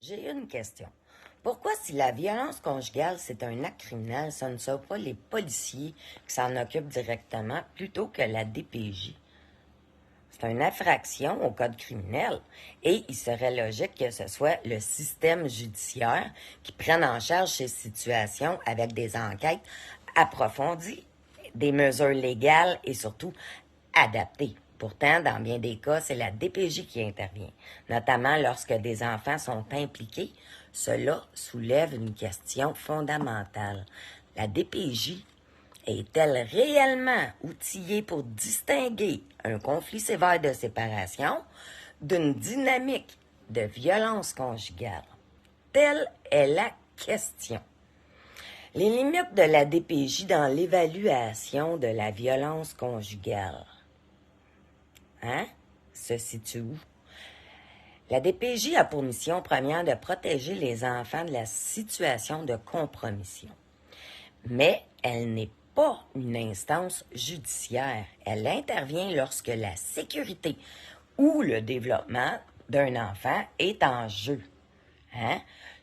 J'ai une question. Pourquoi, si la violence conjugale, c'est un acte criminel, ce ne sont pas les policiers qui s'en occupent directement plutôt que la DPJ? C'est une infraction au code criminel et il serait logique que ce soit le système judiciaire qui prenne en charge ces situations avec des enquêtes approfondies, des mesures légales et surtout adaptées. Pourtant, dans bien des cas, c'est la DPJ qui intervient, notamment lorsque des enfants sont impliqués. Cela soulève une question fondamentale. La DPJ est-elle réellement outillée pour distinguer un conflit sévère de séparation d'une dynamique de violence conjugale? Telle est la question. Les limites de la DPJ dans l'évaluation de la violence conjugale. Se situe où? La DPJ a pour mission première de protéger les enfants de la situation de compromission. Mais elle n'est pas une instance judiciaire. Elle intervient lorsque la sécurité ou le développement d'un enfant est en jeu.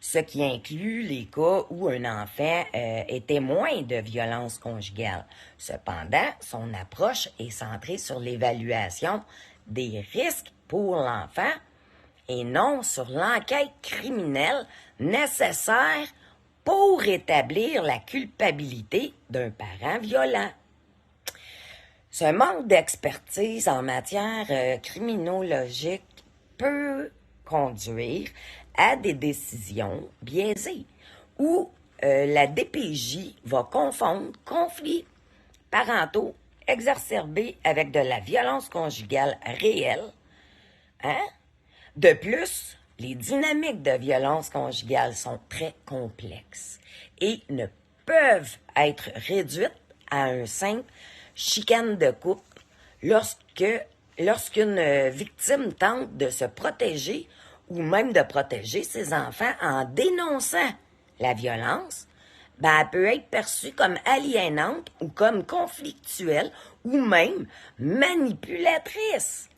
Ce qui inclut les cas où un enfant est témoin de violences conjugales. Cependant, son approche est centrée sur l'évaluation des risques pour l'enfant et non sur l'enquête criminelle nécessaire pour établir la culpabilité d'un parent violent. Ce manque d'expertise en matière criminologique peut conduire à des décisions biaisées où la DPJ va confondre conflits parentaux exacerbés avec de la violence conjugale réelle. De plus, les dynamiques de violence conjugale sont très complexes et ne peuvent être réduites à un simple chicane de couple lorsqu'une victime tente de se protéger ou même de protéger ses enfants en dénonçant la violence, elle peut être perçue comme aliénante ou comme conflictuelle ou même manipulatrice,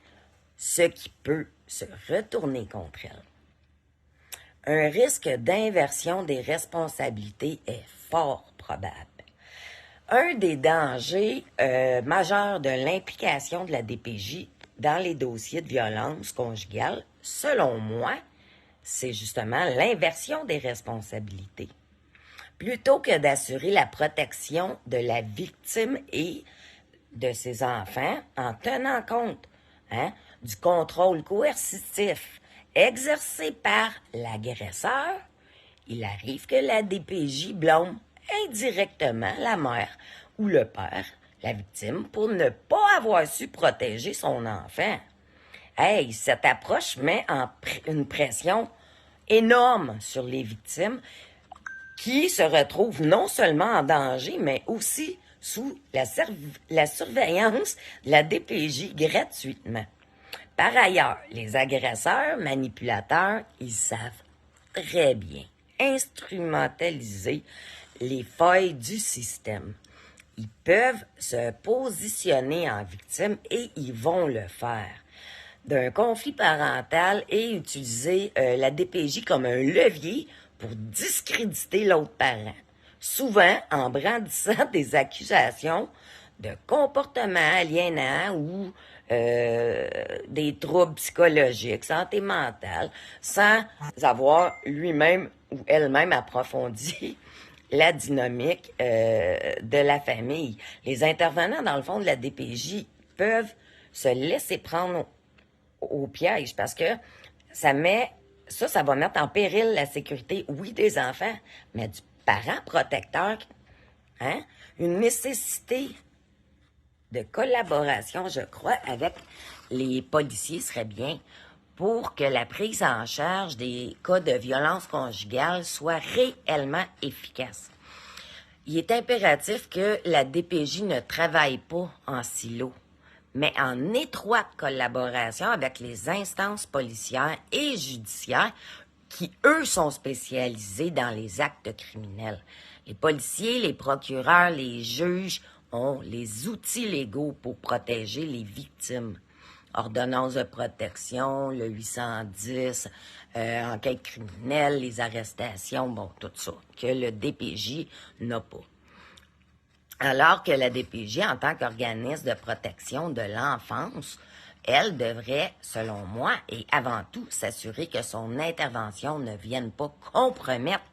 ce qui peut se retourner contre elle. Un risque d'inversion des responsabilités est fort probable. Un des dangers majeurs de l'implication de la DPJ dans les dossiers de violence conjugale, selon moi, c'est justement l'inversion des responsabilités. Plutôt que d'assurer la protection de la victime et de ses enfants en tenant compte du contrôle coercitif exercé par l'agresseur, il arrive que la DPJ blâme indirectement la mère ou le père, la victime, pour ne pas avoir su protéger son enfant. Cette approche met une pression énorme sur les victimes qui se retrouvent non seulement en danger, mais aussi sous la surveillance de la DPJ gratuitement. Par ailleurs, les agresseurs, manipulateurs, ils savent très bien instrumentaliser les failles du système. Ils peuvent se positionner en victime et ils vont le faire. D'un conflit parental et utiliser la DPJ comme un levier pour discréditer l'autre parent, souvent en brandissant des accusations de comportement aliénant ou des troubles psychologiques, santé mentale, sans avoir lui-même ou elle-même approfondi la dynamique de la famille. Les intervenants, dans le fond, de la DPJ peuvent se laisser prendre au piège parce que ça va mettre en péril la sécurité, oui, des enfants, mais du parent protecteur. Une nécessité de collaboration, je crois, avec les policiers serait bien pour que la prise en charge des cas de violence conjugale soit réellement efficace. Il est impératif que la DPJ ne travaille pas en silo, mais en étroite collaboration avec les instances policières et judiciaires qui, eux, sont spécialisés dans les actes criminels. Les policiers, les procureurs, les juges ont les outils légaux pour protéger les victimes. ordonnance de protection, le 810, enquête criminelle, les arrestations, bon, tout ça, que le DPJ n'a pas. Alors que la DPJ, en tant qu'organisme de protection de l'enfance, elle devrait, selon moi, et avant tout, s'assurer que son intervention ne vienne pas compromettre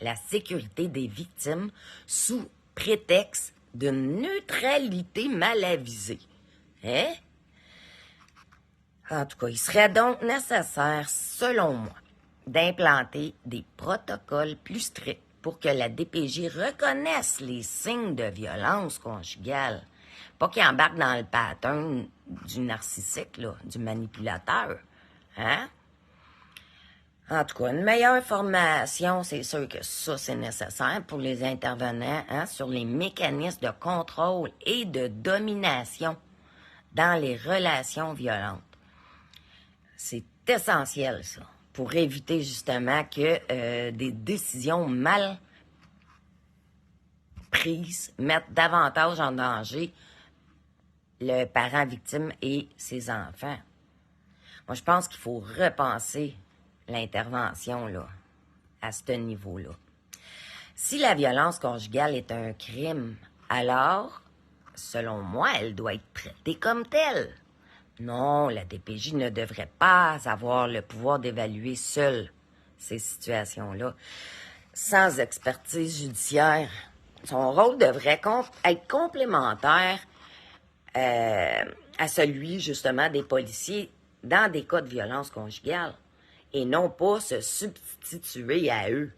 la sécurité des victimes sous prétexte d'une neutralité mal avisée. Hein? En tout cas, il serait donc nécessaire, selon moi, d'implanter des protocoles plus stricts pour que la DPJ reconnaisse les signes de violence conjugale. Pas qu'il embarque dans le pattern du narcissique, là, du manipulateur. Hein? En tout cas, une meilleure formation, c'est sûr que ça, c'est nécessaire pour les intervenants, hein, sur les mécanismes de contrôle et de domination dans les relations violentes. C'est essentiel, ça, pour éviter justement que des décisions mal prises mettent davantage en danger le parent victime et ses enfants. Moi, je pense qu'il faut repenser l'intervention là, à ce niveau-là. Si la violence conjugale est un crime, alors, selon moi, elle doit être traitée comme telle. Non, la DPJ ne devrait pas avoir le pouvoir d'évaluer seule ces situations-là, sans expertise judiciaire. Son rôle devrait être complémentaire à celui, justement, des policiers dans des cas de violence conjugale et non pas se substituer à eux.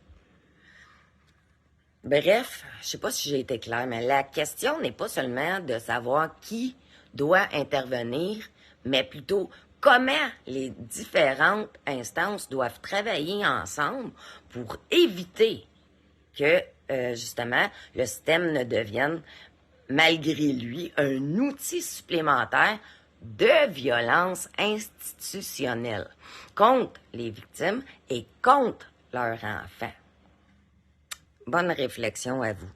Bref, je sais pas si j'ai été claire, mais la question n'est pas seulement de savoir qui doit intervenir, mais plutôt comment les différentes instances doivent travailler ensemble pour éviter que, justement, le système ne devienne, malgré lui, un outil supplémentaire de violence institutionnelle contre les victimes et contre leurs enfants. Bonne réflexion à vous.